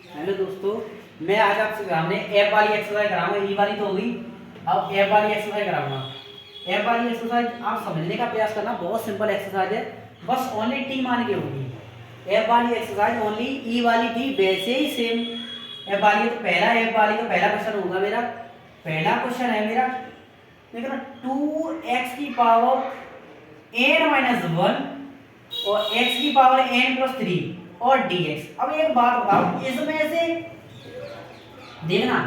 Hello दोस्तों, मैं आज आपसे सामने एफ वाली एक्सरसाइज कराऊंगा। ई वाली तो होगी, अब एफ वाली एक्सरसाइज कराऊंगा। एफ वाली एक्सरसाइज आप समझने का प्रयास करना, बहुत सिंपल एक्सरसाइज है, बस ओनली टी मान के होगी। एफ वाली एक्सरसाइज ओनली ई वाली थी, वैसे ही सेम एफ वाली है। तो पहला एफ वाली का पहला क्वेश्चन होगा मेरा, पहला क्वेश्चन है मेरा, देखो ना, 2x की पावर n-1 और x की पावर n+3 और dx। अब एक बात बताओ, इसमें से देखना,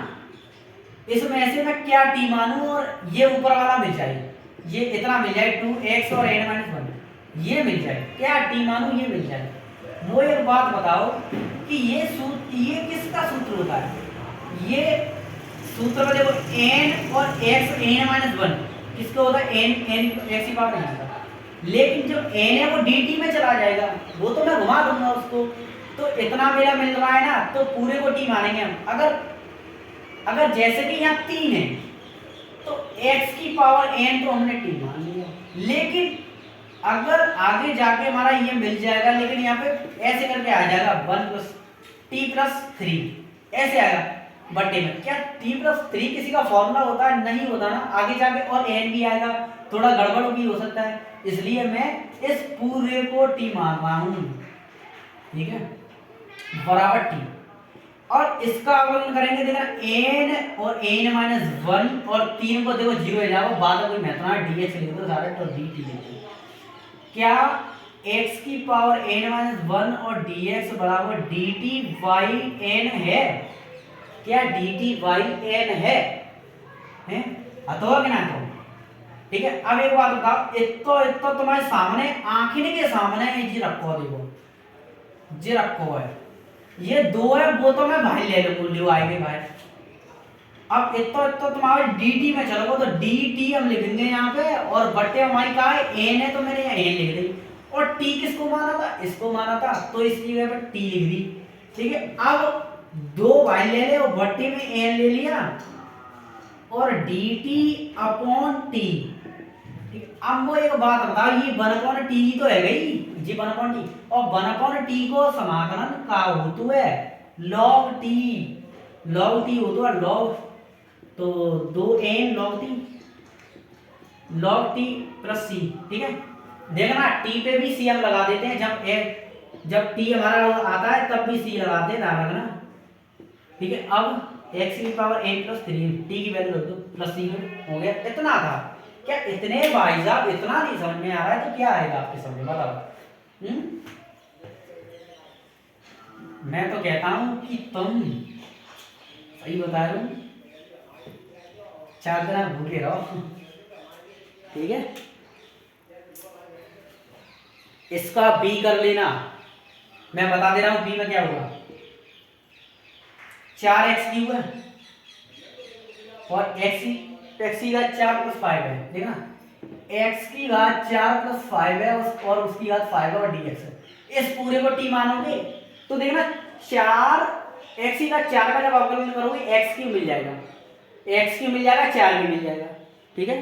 इसमें से मैं क्या टी मानूं और ये ऊपर वाला मिल जाए, ये इतना मिल जाए 2x और n-1, ये मिल जाए, क्या टी मानूं ये मिल जाए। वो एक बात बताओ कि ये सूत्र, ये किसका सूत्र होता है। ये सूत्र में देखो n और x n-1 किसका होता है, n x की पावर नहीं आता, लेकिन जो n है वो dt में चला जाएगा, वो तो मैं घुमा दूंगा उसको। तो इतना मेरा मिल रहा है ना, तो पूरे को t मानेंगे हम। अगर जैसे कि यहाँ 3 है तो x की पावर n तो हमने t मान लिया, लेकिन अगर आगे जाके हमारा ये मिल जाएगा, लेकिन यहाँ पे ऐसे करके आ जाएगा 1+t+3 ऐसे आएगा बट्टे में। क्या t+3 किसी का फॉर्मूला होता है? नहीं होता ना, आगे जाके और n भी आएगा, थोड़ा गड़बड़ भी हो सकता है, इसलिए मैं इस पूरे को t मान रहा हूं, ठीक है, बराबर t। और इसका अवकलन करेंगे, देखना n और n-1 और 3 को देखो 0 हो जाएगा, बाद में कोई महत्व ना dx लिख दो सारा, तो dt लिख दो। क्या x की पावर n-1 और dx बराबर dt by n है? क्या dt by n है? अथवा कि ना तो, ठीक है। अब एक बात बताओ, इतो तुम्हारे सामने, आंखने के सामने ये जी रखो, देखो जी रखो है, ये 2 है, वो तो मैं भाई ले लो आएंगे भाई। अब इतो तुम्हारे dt में चलोगे तो dt हम लिखेंगे यहाँ पे, और बट्टे हमारी कहा है n है, तो मैंने यहाँ n लिख दी, और t किसको माना था, इसको माना था, तो इसकी जगह पर t लिख दी, ठीक है। अब 2 भाई ले ले और बट्टे में n ले लिया, और dt अपॉन t। अब वो एक बात बताओ, ये 1/t तो है गई जी, 1/t, और 1/t को समाकलन का होतु है log t, log t होतु है log, तो 2n log t plus c, ठीक है। देखना t पे भी c हम लगा देते हैं, जब t हमारा आता है तब भी c लगाते हैं, ध्यान रखना, ठीक है। अब x की पावर n+3, t की वैल्यू रख दो, प्लस c हो गया, इतना था। क्या इतने भाई साहब इतना नहीं समझ में आ रहा है तो क्या आएगा आपके समझ में, बताओ। मैं तो कहता हूं कि तुम सही बता रहे हो, 4 दिन भूखे रहो, ठीक है। इसका b कर लेना, मैं बता दे रहा हूं b में क्या होगा, 4x³ है और x की घात 4+5 है, देखना x की घात 4+5 है और उसकी घात 5 है और dx है। इस पूरे को t मानोगे तो देखना 4 x की घात 4 का जब अवकलन करोगे x³ मिल जाएगा, x³ मिल जाएगा, 4 भी मिल जाएगा, ठीक है,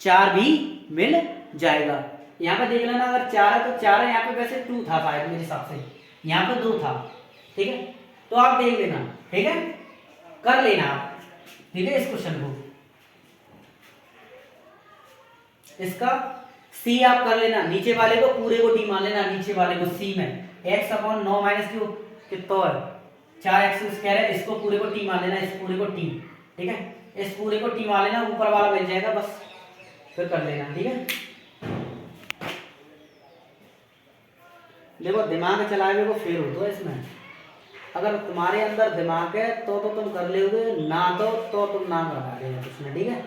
4 भी मिल जाएगा। यहाँ पे देख लेना, अगर 4 है तो 4 है, यहाँ पे वैसे 2 था शायद मेरे हिसाब से, यहाँ पे 2 था, ठीक है, तो आप देख लेना, ठीक है, कर लेना आप, ठीक है। इस क्वेश्चन को, इसका c आप कर लेना, नीचे वाले को पूरे को t मान लेना, नीचे वाले को c में x/9 - कितना है 4x² है, इसको पूरे को t मान लेना, इस पूरे को t, ठीक है, इस पूरे को t मान लेना, ऊपर वाला मिल जाएगा, बस फिर कर लेना, ठीक है। देखो दिमाग चलाए हुए को फेल हो तो इसमें, अगर तुम्हारे अंदर दिमाग है तो तुम कर लोगे, ना तो तुम ना कर पाओगे इसमें, ठीक है।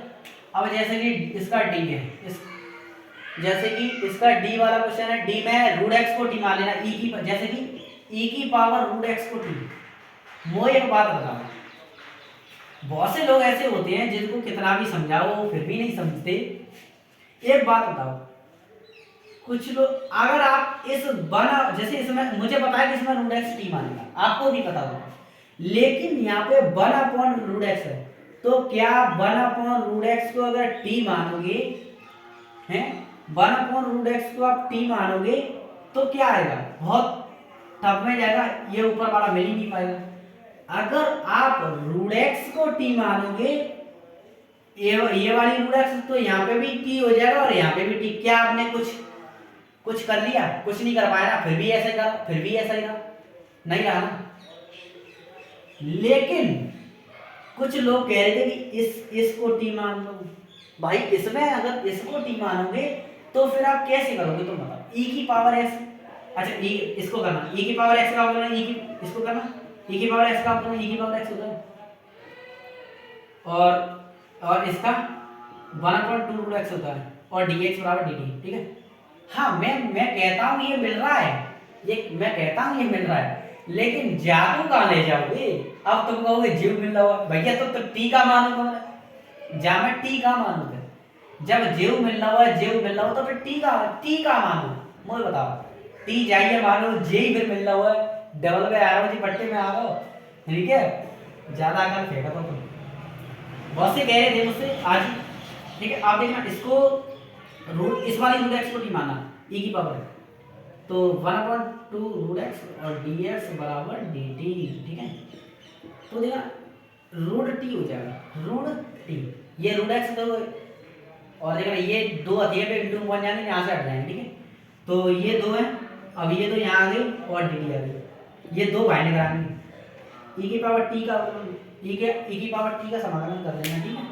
अब जैसे कि इसका d है, जैसे कि इसका d वाला क्वेश्चन है, d में √x को t मान लेना, जैसे कि e की पावर √x को t। वो एक बात बताओ, बहुत से लोग ऐसे होते हैं जिनको कितना भी समझाओ फिर भी नहीं समझते। एक बात बताओ, कुछ लोग, अगर आप इस बना, जैसे इसमें मुझे पता है कि इसमें √x t मानेगा, आपको भी पता होगा, लेकिन यहाँ पे 1/√x है, तो क्या 1/√x को अगर t मानोगे, हैं 1/√x को आप t मानोगे तो क्या आएगा, बहुत टफ में जाएगा, ये ऊपर वाला मिल ही नहीं पाएगा। अगर आप रूट एक्स को टी मानोगे, ये वाली रूट एक्स, तो यहाँ पे भी टी हो जाएगा और यहाँ पे भी टी। क्या आपने कुछ कुछ कर लिया? कुछ नहीं कर पाया ना, फिर भी ऐसे करा, फिर भी ऐसा ही रहा, नहीं रहा ना। लेकिन कुछ लोग कह रहे थे कि इसको टी मान लो। भाई इसमें अगर इसको टी मानोगे तो फिर आप कैसे करोगे तुम बताओ? e की पावर x, अच्छा e इसको करना, e की पावर x का होगा, e की इसको करना, e की पावर x का होगा, e की पावर x होता है, और इसका 1/2 रूट x होता है, और dx बराबर dt। ठीक है, हाँ मैं कहता हूँ ये मिल रहा है, ये मैं कहता हूँ ये मिल रहा है, लेकिन जादू कहाँ ले जाओगे? अब तुम कहोगे जीव मिल रहा है भैया, तो टी का मानूंगा मैं, जा मैं टी का मानूंगा? जब जीव मिल रहा है, जीव मिल रहा हो, तो फिर टी का मानो, मुझे बताओ। टी जाइए मानो, जे ही फिर मिल रहा हुआ है, डबल में आ रहा हो जी, पट्टे में आ रहा हो, ठीक है, ज्यादा अकल फेंका तो तुम। बहुत से कह रहे थे मुझसे आज ही, ठीक है। आप देखना इसको रूट, इस वाली रूट एक्स को टी माना, e की पावर, तो 1/2 रूट एक्स और dx बराबर dt। ठीक है, तो देखना रूट टी हो जाएगा, रूट टी, ये रूट एक्स तो, और देखना ये दो हथिये पे इंटू बन जाएंगे, यहाँ से हट जाएंगे। ठीक है, तो ये दो है, अब ये तो यहाँ आ गई और dt आ गई, ये दो बाइंड कराएंगे, e की पावर t का, e की पावर t का समाकलन कर देना। ठीक है,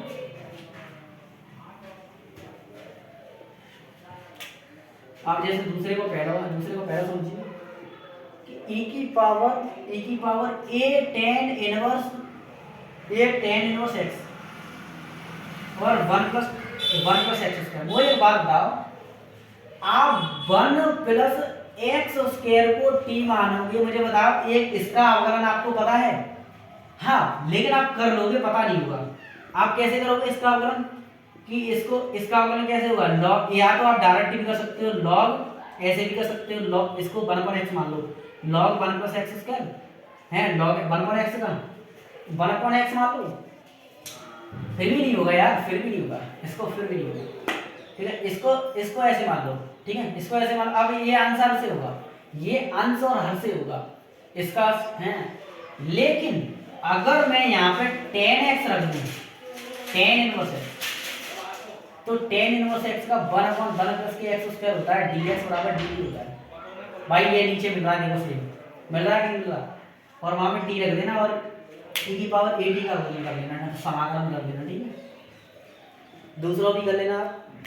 आप जैसे दूसरे को पहला समझिए कि e की power a tan inverse x और 1 + x²। वो एक बात बताओ, आप 1 + x² को t मानोगे, मुझे बताओ एक इसका अवकलन आपको पता है? हाँ, लेकिन आप कर लोगे, पता नहीं होगा। आप कैसे करोगे इसका अवकलन? कि इसका अवकलन कैसे होगा? लॉग, या तो आप डायरेक्ट भी कर सकते हो, लॉग ऐसे भी कर सकते हो, लॉग इसको 1/x मान लो, लॉग 1 + x² है, लॉग 1/x का 1/x मान लो, फिर भी नहीं होगा यार, फिर भी नहीं होगा, इसको फिर भी नहीं होगा। ठीक है, इसको ऐसे मान लो, ठीक है, इसको ऐसे मान लो। अब ये अंश हर से होगा, ये अंश और हर से होगा इसका है। लेकिन अगर मैं यहाँ पे tan x रख दूं, tan इनवर्स x, तो tan इनवर्स x का 1/1 + x² होता है, dx बराबर dt होता है। भाई ये नीचे मिल रहा है, देखो सेम मिल रहा है कि नहीं मिल रहा, और वहां पे t रख देना और e की पावर at का अवकलन कर लेना, समाकलन कर लेना। ठीक है, दूसरा भी कर लेना,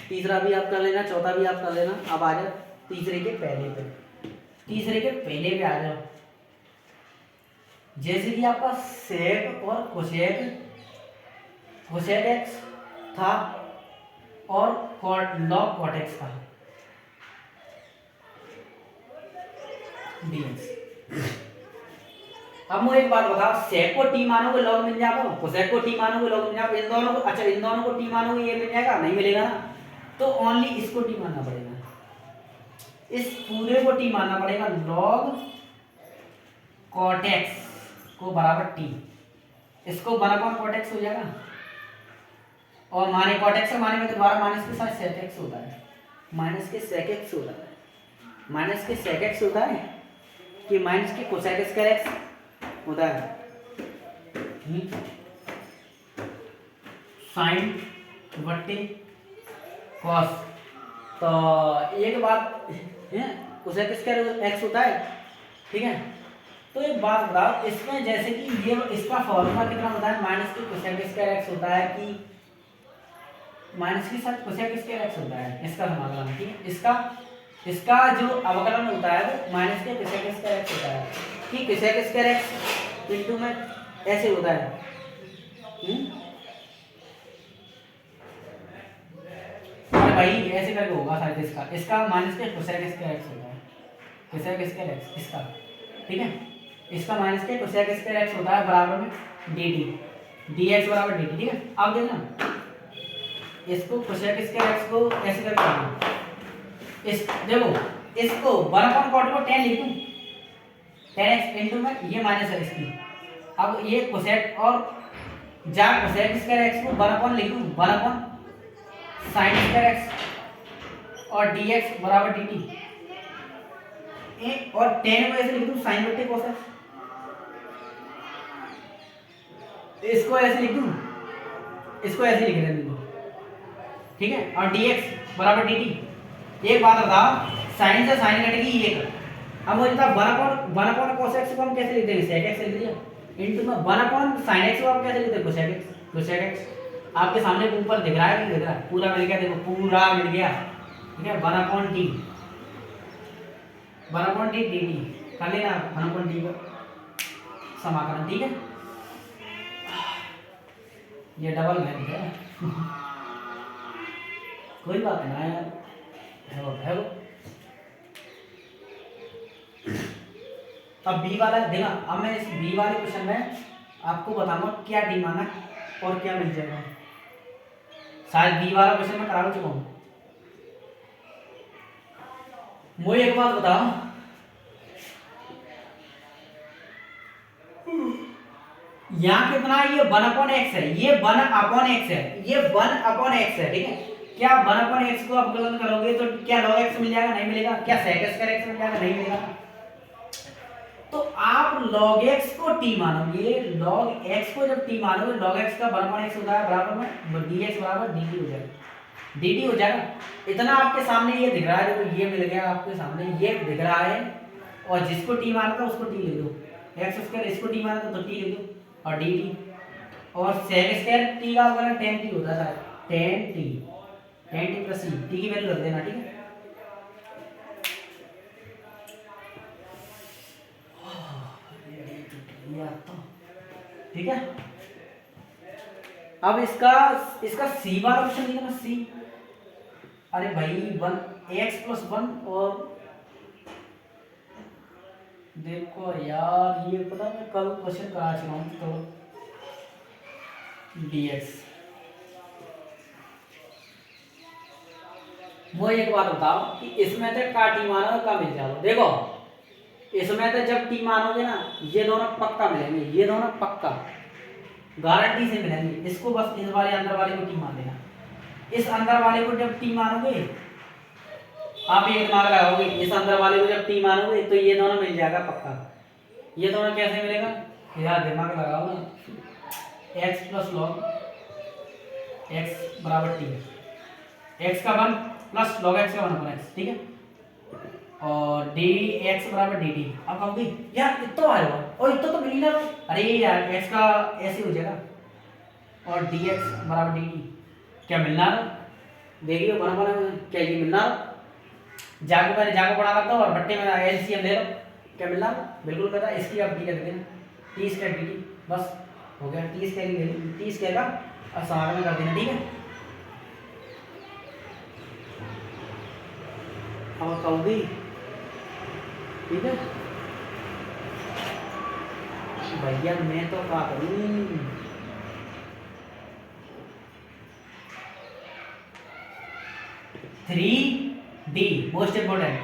तीसरा भी आप कर लेना, चौथा भी आप कर लेना। अब आ जाओ तीसरे के पहले पे आ जाओ। जैसे कि आपका सेक और कोसेक एक्स था और लॉग कॉट एक्स था, dx। अब मुझे एक बात बताओ, सेक को टी मानोगे लॉग मिल जाएगा, कोसेक को टी मानोगे लॉग मिल जाएगा, इन दोनों को, अच्छा इन दोनों को टी मानोगे ये मिल जाएगा? नहीं मिलेगा ना, तो ओनली इसको टी मानना पड़ेगा, इस पूरे को टी मानना पड़ेगा, लॉग कॉट एक्स को बराबर टी, इसको 1/cot x हो जाएगा, और माने cot x माने में दोबारा माइनस के साथ sec x होता है, माइनस के sec x होता है, माइनस के sec x होता है कि माइनस के cosec x होता है, साइन बट्टे कॉस। तो एक बात है, cosec x होता है, ठीक है। तो एक बात बताओ, इसमें जैसे कि ये इसका फॉर्मूला कितना होता है, माइनस के cosec x होता है कि माइनस के साथ cosec x होता है, इसका समाकलन। ठीक है, इसका जो अवकलन होता है वो माइनस के cosec x होता है कि cosec x इनटू में ऐसे होता है, अरे भाई ऐसे करके होगा शायद, इसका माइनस के cosec x होता है, cosec x इसका, ठीक है, इसका माइनस के cosec x होता है बराबर में dt, dx बराबर dt। ठीक है, अब देखना इसको cosec x को ऐसे करके आना, इस देखो इसको 1/cot को tan लिख दूं, tan x इनटू में ये माइनस है इसकी, अब ये cosec और जा cosec x को 1/, लिख दूं 1/sin x और dx बराबर dt, और tan को ऐसे लिख दूं sin बट्टे cos x, इसको ऐसे लिख दूं, इसको ऐसे लिख देने दो, ठीक है। और dx बराबर dt। एक बात बताओ, साइन से साइन कटेगी एक, अब मुझे था 1/1 cos x को हम कैसे लिख देंगे, sec x लिख दिया, इनटू में 1/sin x को आप कैसे लिखते हैं, cosec x। आपके सामने ऊपर दिख रहा है कि दिख रहा है, पूरा मिल गया, देखो पूरा मिल गया, ठीक है। 1/t dt कर लेना, 1/t का समाकलन, ठीक है। ये डबल मेथड है कोई बात नहीं यार, है वो। अब बी वाला देखना, अब मैं इस बी वाले क्वेश्चन में आपको बताऊंगा क्या डी माना और क्या मिल जाएगा। शायद बी वाला क्वेश्चन मैं करा चुका हूं। मुझे एक बात बताओ, यहाँ कितना है, ये 1/x है, ये 1/x है, ये 1/x है, ठीक है। क्या 1/x को आप गलत करोगे तो क्या log x मिल जाएगा, नहीं मिलेगा। क्या sec x मिल जाएगा, नहीं मिलेगा। तो आप log x को t मानोगे, log x को जब t मानोगे, log x का 1/x होता है बराबर में dx बराबर dt हो जाएगा, dt हो जाएगा। इतना आपके सामने ये दिख रहा है, देखो ये मिल गया आपके सामने, ये दिख रहा है। और जिसको t माना था उसको t लिख दो, x स्क्वायर इसको t माना था तो t लिख दो, और dt। और sec स्क्वायर t का अवकलन tan t होता था, tan t प्लस t की वैल्यू रख देना, ठीक है। ठीक है। अब इसका सी वाला क्वेश्चन लिखा ना, सी। अरे भाई 1x+1 और देखो यार, ये पता मैं कल क्वेश्चन करा चुका हूँ, तो dx। वो एक बात बताओ कि इसमें तो का टी मानो का मिल जाओ, देखो इसमें तो जब टी मानोगे ना, ये दोनों पक्का मिलेंगे, ये दोनों पक्का गारंटी से मिलेंगे। इसको बस इस वाले अंदर वाले को टी मान लेना, इस अंदर वाले को जब टी मानोगे, आप ये दिमाग लगाओगे, इस अंदर वाले को जब टी मानोगे तो ये दोनों मिल जाएगा पक्का। ये दोनों कैसे मिलेगा यार, दिमाग लगाओ ना, x प्लस log x बराबर t, x का 1 प्लस log x का 1/x, ठीक है। और dx बराबर dt। अब कहोगे यार इतना आएगा, और इतना तो मिल ना, अरे यार x का ऐसे हो जाएगा, और dx बराबर dt क्या मिलना है, देखिए बना क्या ये मिलना, मैंने जाको पढ़ा लगता हूँ और बट्टे में एलसीएम ले लो, क्या मिलना, बिल्कुल पता। इसकी आप डी कर देना, टी स्क्वायर dt, बस हो गया। टी स्क्वायर का और समाकलन कर देना, ठीक है। अब कहोगे ठीक है भैया, मैं तो क्या करूं, three D most important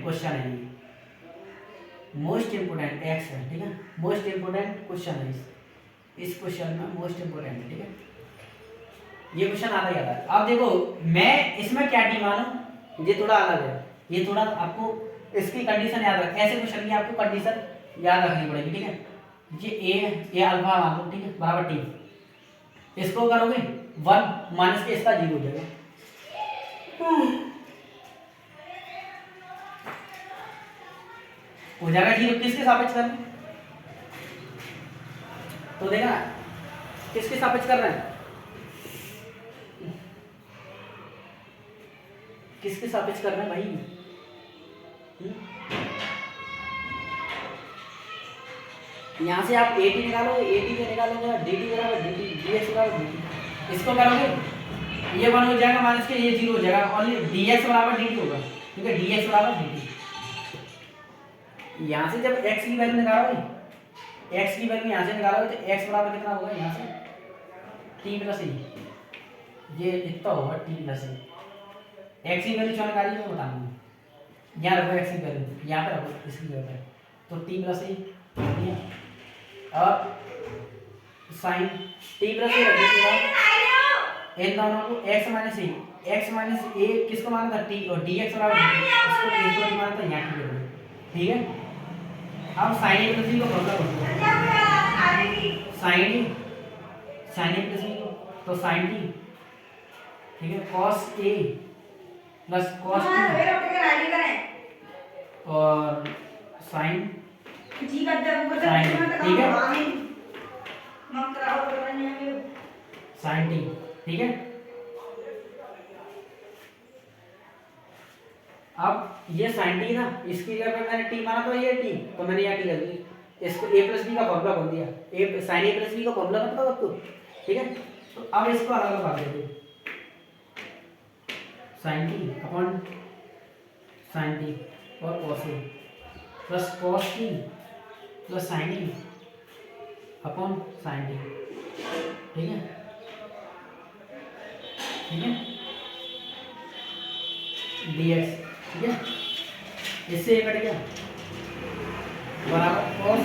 question है ये, मोस्ट इम्पोर्टेंट एक्स है, ठीक है। मोस्ट इम्पोर्टेंट क्वेश्चन है, इस क्वेश्चन में मोस्ट इम्पोर्टेंट है, ठीक है। ये क्वेश्चन आता ही आता है। अब देखो मैं इसमें क्या टी मानूं, ये थोड़ा अलग है, ये थोड़ा आपको इसकी कंडीशन याद रख, ऐसे क्वेश्चन की आपको कंडीशन याद रखनी पड़ेगी, ठीक है। ये अल्फा मान लो, ठीक है, बराबर टी। इसको करोगे 1 माइनस के इसका 0 हो जाएगा, हो जाएगा 0। किसके सापेक्ष करना, तो देखा किसके सापेक्ष कर रहे हैं, किसके सापेक्ष कर रहे हैं भाई, यहाँ से आप AT निकालोगे, AT से निकालोगे DT बराबर DT, DX बराबर DT। इसको करोगे ये 1 हो जाएगा माइनस के, ये 0 हो जाएगा, ओनली DX बराबर DT होगा, ठीक है। DX बराबर DT। यहाँ से जब x की वैल्यू निकालोगे, x की वैल्यू यहाँ से निकालोगे तो x बराबर कितना होगा, यहाँ से t प्लस e, ये इतना होगा t प्लस e। x की वैल्यू निकाली मैं बताऊंगा, यहाँ रखो x की वैल्यू, यहाँ पे रखो इसकी जगह पे, तो t प्लस e, और साइन t प्लस e रखिए, इन दोनों को x माइनस ए किसको माना था, t, और dx बराबर dt, इसको t माना था यहाँ, ठीक है। अब साइन ए प्लस e को फॉर्मूला बोलते हैं, साइन ए, साइन ए प्लस बी तो साइन टी, ठीक है, cos A plus cos T और साइन जी का साइन, ठीक है, साइन टी, ठीक है। अब ये साइन टी ना, इसकी जगह पे मैंने टी माना तो ये टी, तो मैंने यहाँ टी लग दी। इसको ए प्लस बी का फॉर्मूला बोल दिया, ए साइन ए प्लस बी का फॉर्मूला पता आपको, ठीक है। तो अब इसको अलग अलग भाग देते, sine T upon sine T और cos A plus cos T plus sine A upon sine T, ठीक है, ठीक है, dx, ठीक है। इससे ये कट गया बराबर cos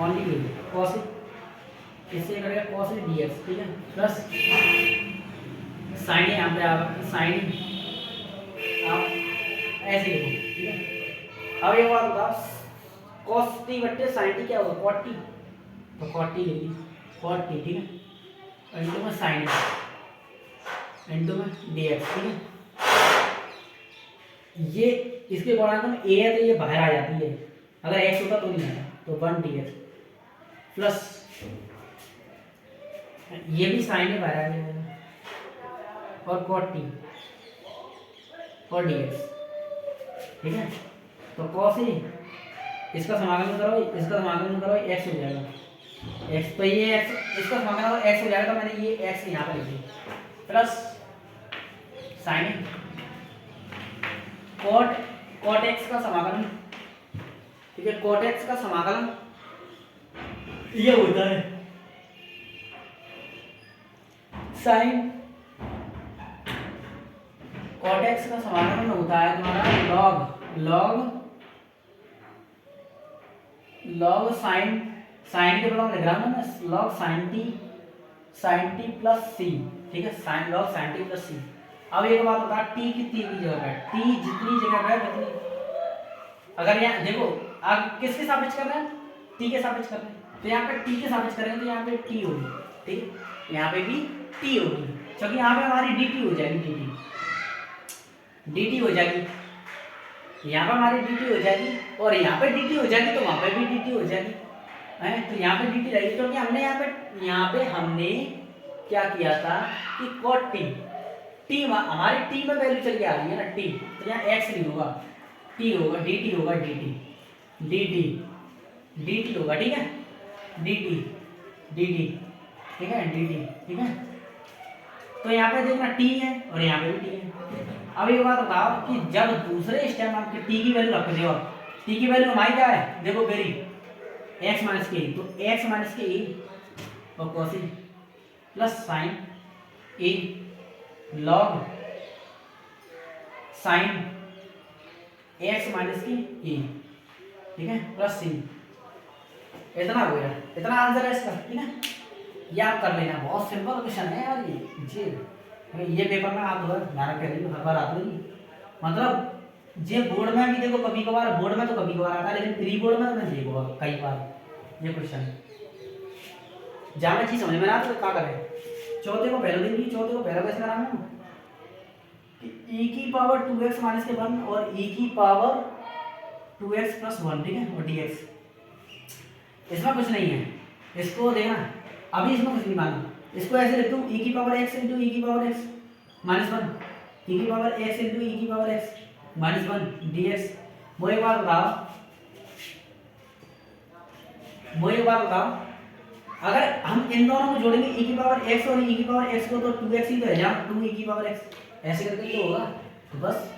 ओनली के लिए cos, इससे ये कट गया cos dx, ठीक है, प्लस साइन यहाँ पे आप साइन आप ऐसे लिखो, ठीक है। अब एक बात बताओ, cos t बट्टे sin t क्या होगा, cot t, तो cot t लिख दी, cot t, ठीक है, इंटू में sin इंटू में dx, ठीक है। ये इसके गुणांक में a है तो ये बाहर आ जाती है, अगर x होता तो नहीं आता, तो 1 dx प्लस ये भी साइन में बाहर आ जाएगा और cot t और dx, ठीक है। तो cos a इसका समाकलन करो, इसका समाकलन करो, x हो जाएगा x, तो ये x इसका समाकलन करो x हो जाएगा, तो मैंने ये x यहाँ पर लिख दिया प्लस साइन cot x का समाकलन, ठीक है, cot x का समाकलन ये होता है साइन, cot x का समाकलन होता है तुम्हारा log साइन के बराबर लिख रहा हूं मैं, log sin t plus c, ठीक है, sin log sin t plus c। अब एक बात बता, t कितनी की जगह है, t जितनी जगह है उतनी, अगर यहाँ देखो आप किसके सापेक्ष कर रहे हैं, t के सापेक्ष कर रहे हैं, तो यहाँ पे t के सापेक्ष करेंगे तो यहाँ पे t होगी, ठीक है, यहाँ पे भी t होगी, क्योंकि यहाँ पे हमारी dt हो जाएगी, dt हो जाएगी, यहाँ पे हमारी dt हो जाएगी और यहाँ पे dt हो जाएगी, तो वहाँ पे भी dt हो जाएगी, है, तो यहाँ पे dt रहेगी, क्योंकि हमने यहाँ पे हमने क्या किया था कि cot t हमारी t में वैल्यू चल के आ रही है ना t, तो यहाँ x नहीं होगा, t होगा, dt होगा, dt होगा, ठीक है, dt, ठीक है, dt, ठीक है। तो यहाँ पे देखना t है और यहाँ पे भी t है। अब ये बात बताओ कि जब दूसरे स्टेप में t की वैल्यू रख दो, t की वैल्यू हमारी क्या है, देखो वेरी x माइनस के, तो x माइनस के और cos plus sine a log sine x minus की a, ठीक है, प्लस c, इतना हो गया, इतना आंसर है इसका, ठीक है। ये आप कर लेना, बहुत सिंपल क्वेश्चन है यार जी, ये पेपर में आप ध्यान कर लीजिए, हर बार आता नहीं, मतलब ये बोर्ड में भी देखो कभी कभार, बोर्ड में तो कभी कभार आता है, लेकिन प्री बोर्ड में मैं देखो कई बार ये क्वेश्चन जहाँ चीज समझ में ना तो क्या करें, चौथे को पहले दिन भी, चौथे को पहला कैसे बनाना है कि e की पावर 2x माइनस के 1 और e की पावर 2x प्लस 1, ठीक है, और dx, इसमें कुछ नहीं है, इसको देखना अभी, इसमें कुछ नहीं मानना, इसको ऐसे लिख दूं e की पावर x इंटू e की पावर x माइनस 1, e की पावर x इंटू e की पावर x माइनस 1 dx। वो एक बात बताओ, अगर हम इन दोनों को जोड़ेंगे e की पावर x और e की पावर x को, तो 2x ही तो है, जहाँ 2 e की पावर x ऐसे करके ये होगा, तो बस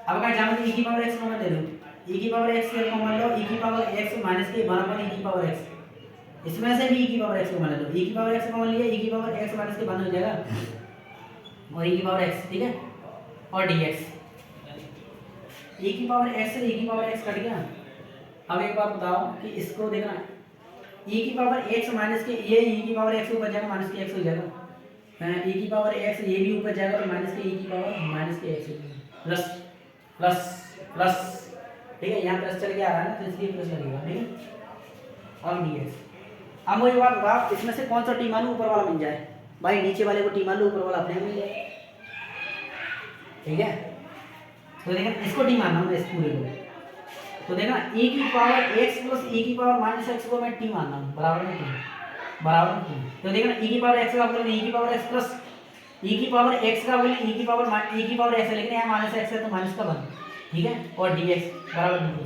अब अगर जहाँ e की पावर x को मैं दे दूँ, e की पावर x को मान लो, e की पावर x माइनस के बराबर e की पावर x, इसमें से भी e की पावर x को मान लो, e की पावर x को मान लिया, e की पावर x माइनस के बन हो जाएगा और e की पावर x, ठीक है, और dx, e की पावर x से e की पावर x कट गया। अब एक बात बताओ कि इसको देखना, e की पावर x माइनस के, ये e की पावर x ऊपर जाएगा, माइनस के x हो जाएगा, e की पावर x ये भी ऊपर जाएगा, तो माइनस के e की पावर माइनस के x प्लस प्लस प्लस, ठीक है, यहाँ प्लस चल के आ रहा है ना, तो इसलिए प्लस लगेगा, ठीक है, और dx, अब मुझे बात बताओ, इसमें से कौन सा टी मानू ऊपर वाला मिल जाए? भाई नीचे वाले को टी मान लो, ऊपर वाला अपने मिल जाए। ठीक है, तो देखना इसको टी मानना हूँ इस पूरे को। तो देखना e की पावर x प्लस e की पावर माइनस x को मैं टी मानना हूँ, बराबर में टी, बराबर में टी। तो देखना e की पावर x का मतलब e की पावर x प्लस e की पावर x का मतलब e की पावर e की पावर x है, लेकिन यहाँ माइनस x है तो माइनस का वन। ठीक है, और dx बराबर dt।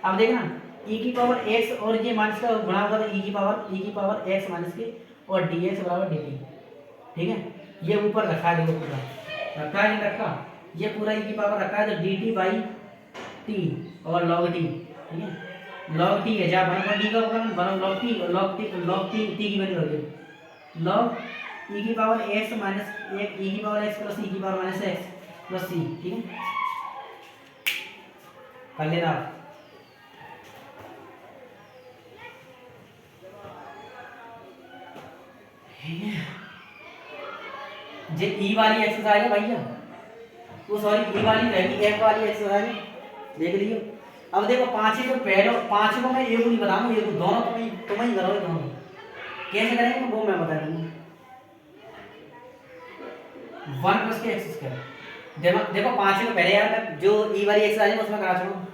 अब देखना e की पावर x और ये माइनस का गुणा होगा तो e की पावर x माइनस के और dx बराबर dt। ठीक है, ये ऊपर रखा है, देखो पूरा रखा है, नहीं रखा, ये पूरा e की पावर रखा है तो dt बाई टी और log t। ठीक है, log t है जहाँ वन पर टी का अवकलन बनो log t की वैल्यू होगी log e की पावर x माइनस एक e की पावर x प्लस e की power minus x plus c। ठीक है, कर लेना आप। जे ई वाली एक्सरसाइज है भैया, वो सॉरी ई वाली रहेगी, एफ वाली एक्सरसाइज देख लियो। अब देखो पांच को पहले पांच को मैं एक नहीं बताऊंगा, ये दोनों तुम ही करोगे, दोनों कैसे करेंगे वो मैं बता दूंगा। 1 प्लस के एक्स स्क्वायर। देखो पांच को पहले यार जो ई वाली एक्सरसाइज है उसमें करा चुका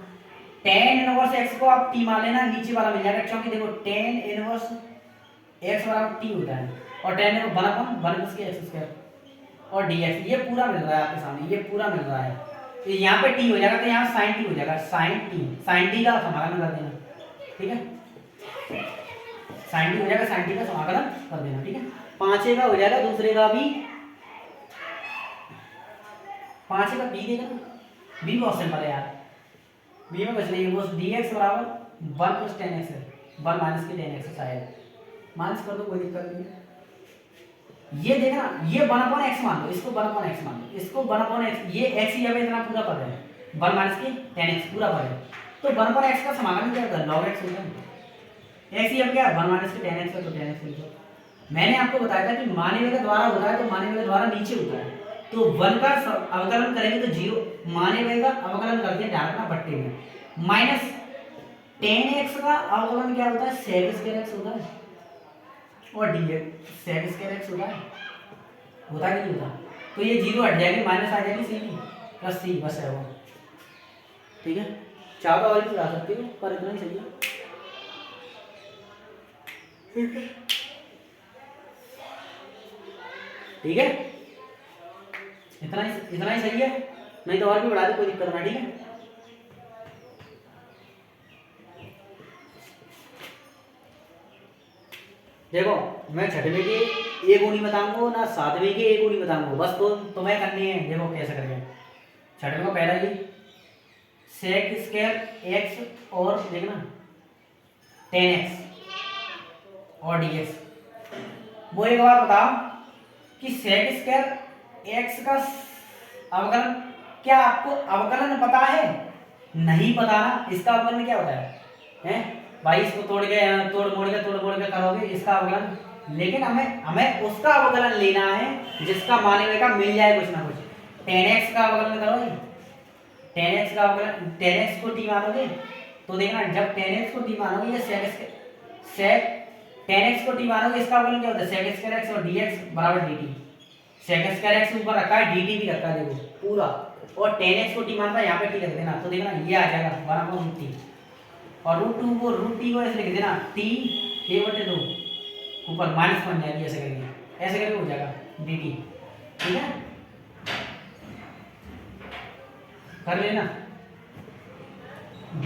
tan इनवर्स x को आप t मान लेना, नीचे वाला मिल जाएगा, क्योंकि देखो tan इनवर्स x बराबर t होता है और tan इनवर्स 1 प्लस के एक्स स्क्वायर और dx, ये पूरा मिल रहा है आपके सामने, ये पूरा मिल रहा है। तो यहाँ पे t हो जाएगा तो यहाँ sin t हो जाएगा, sin t का समाकलन कर देना। ठीक है, sin t हो जाएगा, sin t का समाकलन कर देना। ठीक है, पांचे का हो जाएगा, दूसरे का भी पांचे का b देगा, b बहुत सिंपल है यार, b में कुछ नहीं है, बस dx बराबर 1 प्लस tan x है, 1 माइनस के tan x शायद माइनस कर दो, कोई दिक्कत नहीं है। ये देखना, ये 1/x मान लो, इसको 1/x मान लो, इसको 1/x, ये x ही अब इतना पूरा पद है, 1 माइनस के tan x पूरा पद है, तो 1/x का समाकलन क्या होता है, log x होता है। x ही अब क्या है 1 माइनस के tan x है तो tan x होगा। मैंने आपको बताया था कि माने हुए का द्वारा होता है तो माने हुए का द्वारा नीचे होता है, तो 1 का अवकलन करेंगे तो 0, माने हुए का अवकलन करते हैं डायरेक्ट ना बट्टे में, माइनस tan x का अवकलन क्या होता है, sec स्क्वायर x होता है और dx sec स्क्वायर x होता है, होता नहीं होता, तो ये 0 हट जाएगी, माइनस आ जाएगी सी प्लस सी, बस है वो। ठीक है, चाहो तो और भी ला सकते हो पर इतना ही सही है। ठीक है, इतना ही सही है, नहीं तो और भी बढ़ा दे, कोई दिक्कत ना। ठीक है, देखो मैं छठवें के एक गुणी बताऊंगा ना सातवें के एक गुणी बताऊंगा, बस तो तुम्हें करनी है। देखो कैसे करेंगे, छठवें को पहला ही सेक स्क्वायर एक्स और देखना tan x और dx। वो एक बार बताओ कि सेक स्क्वायर एक्स का अवकलन, क्या आपको अवकलन पता है? नहीं पता ना, इसका अवकलन क्या होता है भाई, इसको तोड़ मोड़ के करोगे इसका अवकलन, लेकिन हमें उसका अवकलन लेना है जिसका माने हुए का मिल जाए कुछ ना कुछ। tan x का अवकलन करोगे, tan x का अवकलन, tan x को t मानोगे तो देखना जब tan x को t मानोगे ये sec tan x को t मानोगे, इसका अवकलन क्या होता है sec स्क्वायर x और dx बराबर dt। sec स्क्वायर x ऊपर रखा है, dt भी रखा है देखो पूरा, और tan x को t मानता है, यहाँ पे t रख देना, तो देखना ये आ जाएगा 1/t और √2 को √t को ऐसे लिख देना t a/2 ऊपर माइनस बन जाएगी, ऐसे करके हो जाएगा dt। ठीक है, कर लेना। b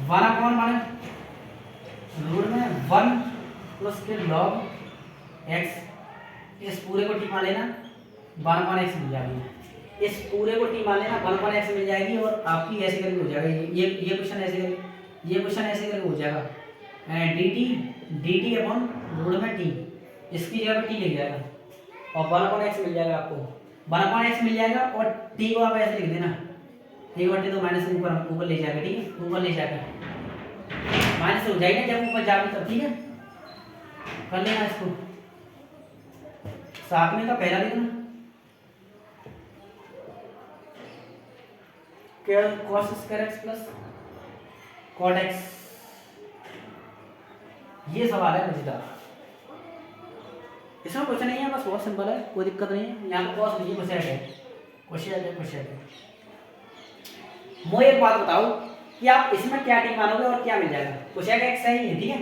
1/1 रूट में 1 प्लस के log x, इस पूरे को t मान लेना 1/x मिल जाएगी, इस पूरे को t मान लेना 1/x मिल जाएगी, और आपकी ऐसे करके हो जाएगा ये क्वेश्चन ऐसे करके, ये क्वेश्चन ऐसे करके हो जाएगा dt अपॉन रूट में t, इसकी जगह पे t लिख जाएगा और 1/x मिल जाएगा आपको, 1/x मिल जाएगा और t को आप ऐसे लिख देना, t बटे तो माइनस ऊपर ले जाएगा। ठीक है, ऊपर ले जाएगा माइनस हो जाएगा जब ऊपर जाएगी तब। ठीक है, कर लेना इसको, साथ में का पहला लिखना cos square x plus cot x ये सवाल है मजेदार, इसमें क्वेश्चन नहीं है, बस बहुत सिंपल है, कोई दिक्कत नहीं है। यहाँ पे कॉस नहीं क्वेश्चन है, क्वेश्चन है। मुझे एक बात बताओ कि आप इसमें क्या टी मानोगे और क्या मिल जाएगा। क्वेश्चन का एक्स सही है, ठीक है।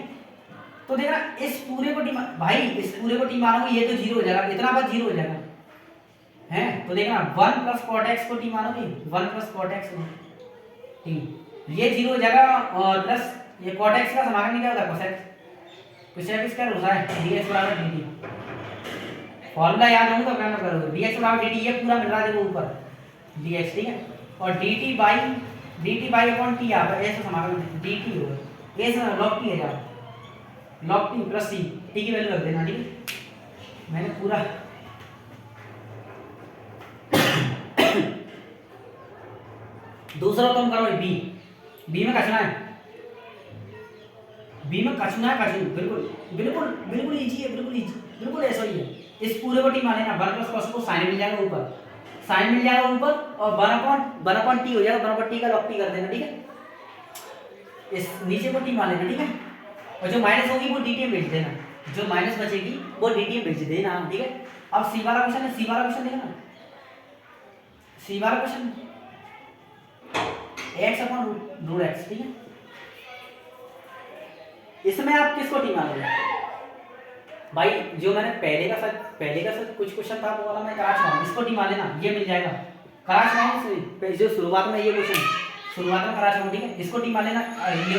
तो देखना इस पूरे को टी भाई इस पूरे को टी मानोगे ये तो जीरो हो जाएगा, इतना बात जीरो हो जाएगा है। तो देखना 1 प्लस कॉट एक्स को टी मानोगे, 1 प्लस कॉट एक्स टी, ये जीरो हो जाएगा। और प्लस ये कॉट एक्स का समाकलन क्या होता है, कोसेक, कोसेक इसका होता है dx बराबर dt। फॉर्मूला याद हो तो अपना करोगे, dx बराबर dt, ये पूरा मिल रहा है देखो ऊपर dx, ठीक है। और dt बाई अपॉन t यहाँ पर ऐसा समाकलन dt होगा, ये सब log t है यार, log t plus c, t की वैल्यू रख देना, ठीक है। मैंने पूरा दूसरा तुम करो बी में कचना है, बी में कचना है, कचू बिल्कुल बिल्कुल बिल्कुल इजी है, बिल्कुल इजी, बिल्कुल ऐसा ही है। इस पूरे को टी मान लेना, 1 प्लस कॉस को साइन मिल जाएगा ऊपर, साइन मिल जाएगा ऊपर, और 1 अपॉन टी हो जाएगा, 1 अपॉन टी का log t कर देना, ठीक है। इस नीचे को टी मान लेना, ठीक है। और जो माइनस होगी वो dt में भेज देना, जो माइनस बचेगी वो dt में भेज देना, ठीक है। अब सी वाला क्वेश्चन है, सी वाला क्वेश्चन देखना, सी वाला question x upon root x, ठीक है। इसमें आप किसको टी मानोगे भाई, जो मैंने पहले का सच कुछ क्वेश्चन था वो वाला मैं करा चुका हूं, इसको टी मान लेना, ये मिल जाएगा, करा चुका हूं जो शुरुआत में ये क्वेश्चन शुरुआत में करा चुका हूं, ठीक है। इसको टी मान लेना,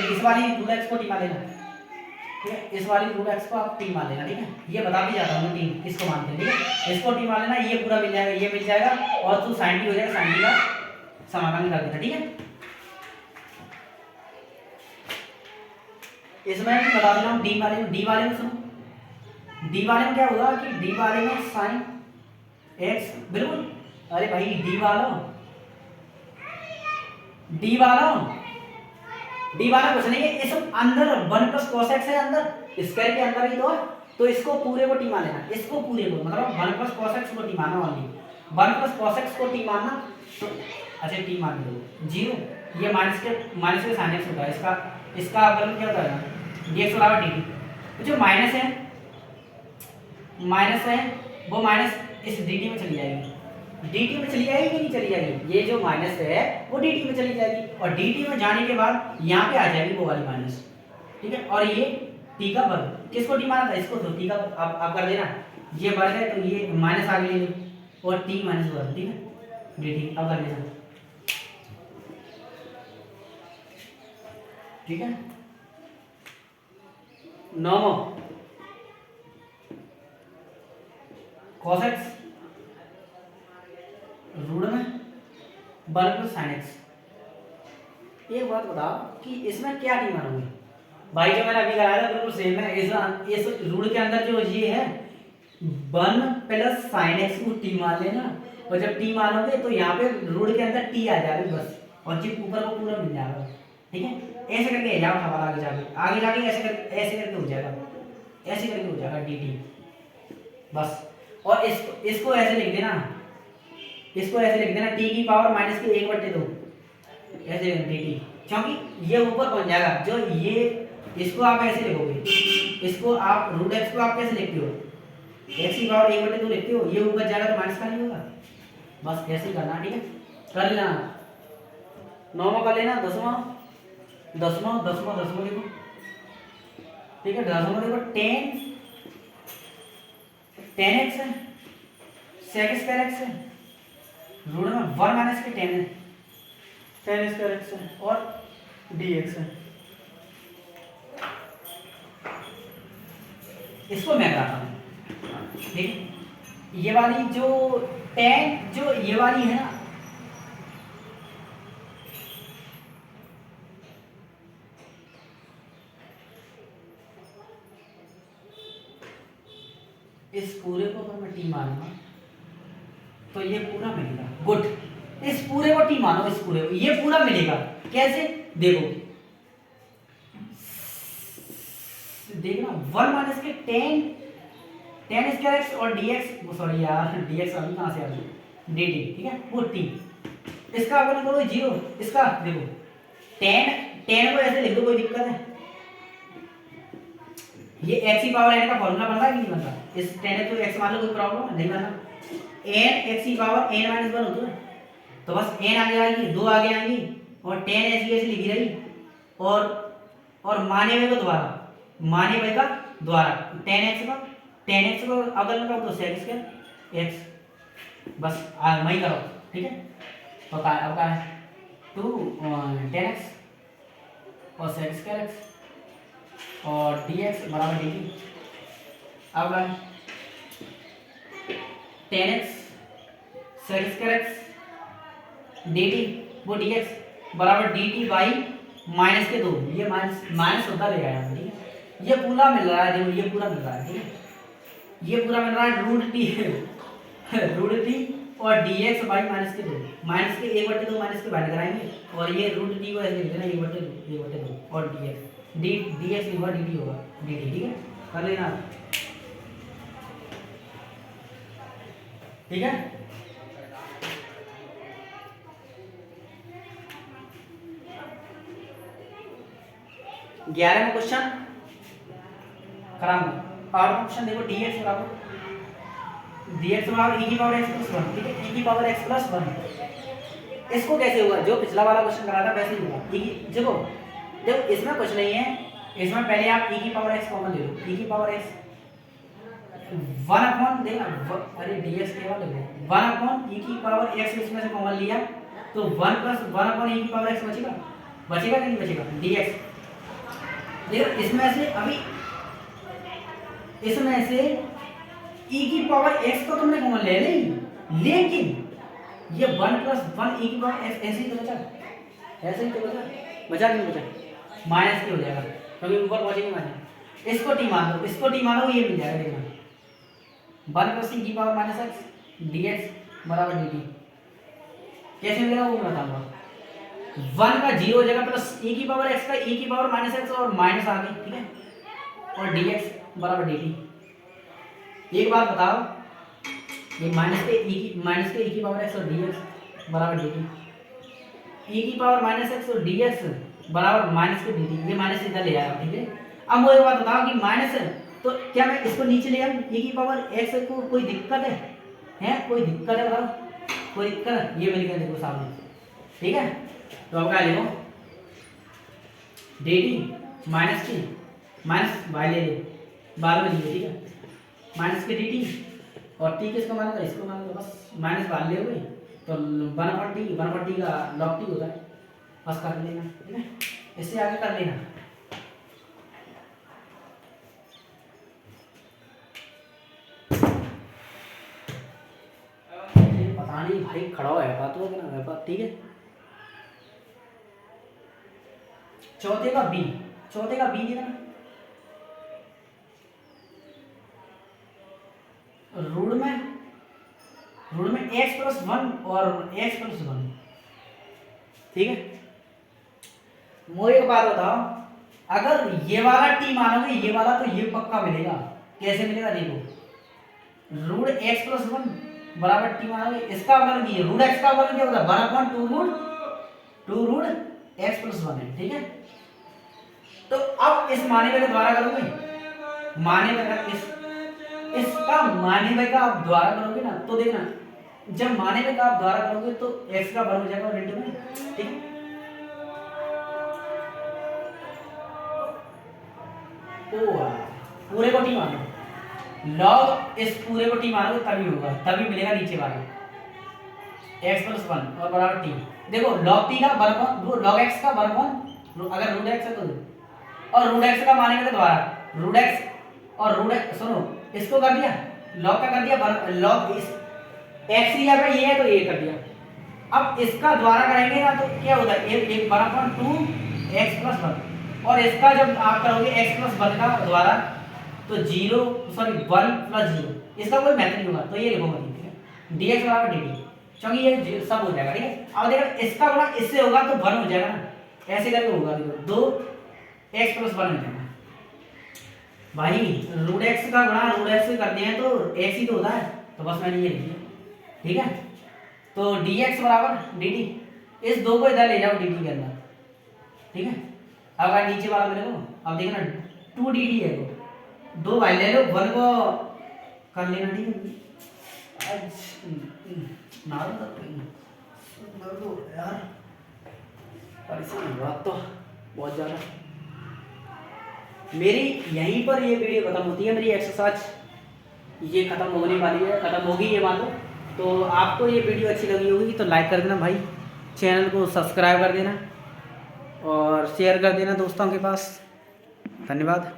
इस वाली रूट x को टी मान लेना, ठीक है। इस वाली रूट x को आप टी मान लेना, ठीक है। ये बता भी जाता हूं टी किसको मानते हैं, ठीक है। इसको टी मान लेना, ये पूरा मिल जाएगा, ये मिल जाएगा, और तू sin t हो जाएगा, sin t का समाकलन कर देना, ठीक है। इसमें बता देना हूं डी वाले में सुनो, डी वाले में क्या होगा कि डी वाले में साइन एक्स, बिल्कुल, अरे भाई डी वाला कुछ नहीं है, इस अंदर 1 प्लस कॉस एक्स है, अंदर स्क्वायर के अंदर ही तो इसको पूरे को टी मान लेना, इसको पूरे को मतलब 1 प्लस कॉस एक्स को टी मानना, ओनली 1 प्लस कॉस एक्स को टी मानना, तो अच्छा टी मान लो जीरो, ये माइनस के साइन एक्स होता है, इसका अवकलन क्या होता है dx बराबर dt। जो माइनस है वो माइनस इस dt में चली जाएगी, dt में चली जाएगी कि नहीं चली जाएगी, ये जो माइनस है वो dt में चली जाएगी, और dt में जाने के बाद यहाँ पे आ जाएगी वो वाली माइनस, ठीक है। और ये t का वर्ग, किसको t माना था, इसको तो t का आप कर देना, ये वर्ग है तो ये माइनस आ गई और t माइनस वर्ग, ठीक है, dt अब कर लेना, ठीक है। नॉमो cos x रूट में 1 प्लस sin x। एक बात बताओ कि इसमें क्या टी मानोगे भाई, जो मैंने अभी कराया था बिल्कुल सेम है, इस रूट के अंदर जो ये है 1 प्लस sin x को टी मान लेना, और जब टी मानोगे तो यहाँ पे रूट के अंदर टी आ जाएगा बस, और जी ऊपर को पूरा मिल जाएगा, ठीक है। ऐसे करके जाओ सवाल आगे जाके ऐसे करके हो जाएगा, ऐसे करके हो जाएगा dt बस। और इसको ऐसे लिख देना, t की पावर माइनस की 1/2 ऐसे dt, क्योंकि ये ऊपर पहुंच जाएगा, जो ये इसको आप ऐसे लिखोगे, इसको आप रूट x को आप कैसे लिखते हो, x की पावर 1/2 लिखते हो, ये ऊपर जाएगा तो माइनस का नहीं होगा, बस ऐसे ही करना, ठीक है। कर लेना, 9वां कर लेना, 10वां देखो, ठीक है। 10वां देखो, 10x है, sec स्क्वायर x है, रूट में 1 माइनस के 10 है, 10 स्क्वायर x है, और dx है। इसको मैं कराता हूँ, ठीक है। ये वाली जो 10 जो ये वाली है ना, इस पूरे को अगर मैं टी मानूंगा तो ये पूरा मिलेगा, गुड। इस पूरे को टी मानो, इस पूरे को, ये पूरा मिलेगा कैसे देखो, देखना 1 माइनस के 10 स्क्वायर एक्स और dx, सॉरी यार dx अभी कहां से आ गई, dt, ठीक है, वो t, इसका अवकलन करो 0, इसका देखो 10 को ऐसे लिख दो, कोई दिक्कत है, ये एक्स की पावर एन का फॉर्मूला बन रहा है कि नहीं बन रहा? इस टेन एक्स को एक्स मान लो, कोई प्रॉब्लम है नहीं बन रहा। एन एक्स की पावर एन माइनस वन होता है, तो बस एन आगे आएगी, दो आगे आएंगी और टेन ऐसी ऐसी लिखी रही, और माने हुए को द्वारा, माने हुए का द्वारा टेन एक्स को अगर लगाओ तो सेक्स के एक्स, बस वही करो, ठीक है। तो अब क्या है, टू टेन एक्स और सेक्स स्क्वायर एक्स और डी एक्स बराबर डी टी। अब क्या है, ten x sex square x D T, वो डी एक्स बराबर डी टी बाई माइनस के दो, ये माइनस माइनस होता रहेगा यहाँ, ठीक है। ये पूरा मिल रहा है, देखो ये पूरा मिल रहा है, ठीक है। ये पूरा मिल रहा है रूट टी रूट टी और डी एक्स बाई माइनस के दो, माइनस के एक बटे दो माइनस के बाहर कराएंगे, और ये रूट टी को ऐसे लिख देना एक बटे दो और डी एक्स डी एक्स होगा डी टी होगा डी टी, ठीक है। कर लेना, ठीक है। ग्यारह में क्वेश्चन कराऊंगा और क्वेश्चन देखो, डी एक्स बराबर e की पावर x प्लस वन, ठीक है, e की पावर x प्लस वन। इसको कैसे होगा, जो पिछला वाला क्वेश्चन करा था वैसे ही होगा। देखो देखो इसमें कुछ नहीं है, इसमें पहले आप e की पावर x कॉमन ले लो, e की पावर x वन अपॉन देखना, अरे dx केवल देखो वन अपॉन e की पावर x इसमें से कॉमन लिया तो one plus one upon e की पावर x बचेगा, बचेगा कि नहीं बचेगा, dx। देखो इसमें से अभी इसमें से e की पावर x को तुमने कॉमन ले ली, लेकिन ये वन प्लस वन e की पावर x ऐसे ही तो बचा, ऐसे ही तो बचा कि नहीं बचा, माइनस की हो जाएगा क्योंकि ऊपर पहुंचेंगे माइनस। इसको टी मान लो, इसको टी मानो, ये मिल जाएगा, देखना वन प्लस e की power minus x D x बराबर डी टी। कैसे मिलेगा वो मैं बताऊंगा। वन का जीरो हो जाएगा प्लस e की पावर x का e की पावर माइनस एक्स और माइनस आ गई, ठीक है, और डी एक्स बराबर डी टी। एक बात बताओ, ये माइनस के e की पावर x और dx बराबर dt, e की पावर माइनस x और dx बराबर माइनस के dt, ये माइनस इधर ले आया, ठीक है। अब मुझे एक बात बताओ कि माइनस है तो क्या मैं इसको नीचे ले आऊं, e की पावर x को कोई दिक्कत है कोई दिक्कत है, बताओ कोई दिक्कत है, ये मेरे देखो सामने, ठीक है। तो अब क्या लिखो, dt माइनस की माइनस बाय ले लो, बाद में लिखिए, ठीक है, माइनस के डी टी और टी किसको माना था, इसको माना था, बस माइनस बाहर ले हुए तो वन अपन टी का लॉग टी होता है, बस कर लेना, ठीक है। इससे आगे कर लेना, पता नहीं भाई खड़ा हुआ है बात होगा ना बात, ठीक है। चौथे का बी देना, रूट में x प्लस वन और x प्लस वन, ठीक है। मुझे एक बात बताओ, अगर ये वाला t मानोगे ये वाला तो ये पक्का मिलेगा, कैसे मिलेगा देखो, रूट x प्लस वन बराबर t मानोगे, इसका अवकलन कीजिए, रूट x का अवकलन क्या होता है, one upon two root x plus one है, ठीक है। तो अब इस माने के द्वारा करोगे, माने का इसका माने में का आप द्वारा करोगे ना तो देखना, जब माने में का आप द्वारा करोगे तो x का वर्ग हो जाएगा इंटू में, ठीक है। ओ पूरे को टी मानो, लॉग इस पूरे को टी मानोगे तभी होगा, तभी मिलेगा नीचे वाला x प्लस वन और बराबर टी। देखो लॉग टी का वर्ग, लॉग x का वर्ग, अगर रूट x है तो, और रूट x का माने के द्वारा रूट x और रूट सुनो इसको कर दिया, लॉग का कर दिया, लॉग इस x लिया पे ये है तो ये कर दिया। अब इसका द्वारा करेंगे ना तो क्या होता है, एक बराबर टू एक्स प्लस वन, और इसका जब आप करोगे x प्लस वन का द्वारा तो zero sorry one plus zero, इसका कोई मैथ नहीं होगा, तो ये लिखो मत, ठीक है, डी एक्स बराबर डी टी, क्योंकि ये सब हो जाएगा, ठीक है। अब देखो इसका गुणा इससे होगा तो वन हो जाएगा ना, ऐसे करके होगा, देखो दो एक्स प्लस वन हो जाएगा भाई, रूट एक्स का गुणा रूट एक्स से करते हैं तो एक्स ही तो होता है, तो बस मैंने ये लिख दिया, ठीक है। तो dx बराबर dt, इस दो को इधर ले जाओ dt के अंदर, ठीक है। अब नीचे वाला मेरे को अब देखना टू dt है, तो 2 भाई ले लो, 1 को कर लेना, ठीक है। आज नाल दर्द हो यार, परेशान हुआ तो बहुत ज़्यादा। मेरी यहीं पर ये वीडियो खत्म होती है, मेरी एक्सरसाइज ये खत्म होने वाली है, खत्म होगी ये मान लो। तो आपको ये वीडियो अच्छी लगी होगी तो लाइक कर देना भाई, चैनल को सब्सक्राइब कर देना और शेयर कर देना दोस्तों के पास। धन्यवाद।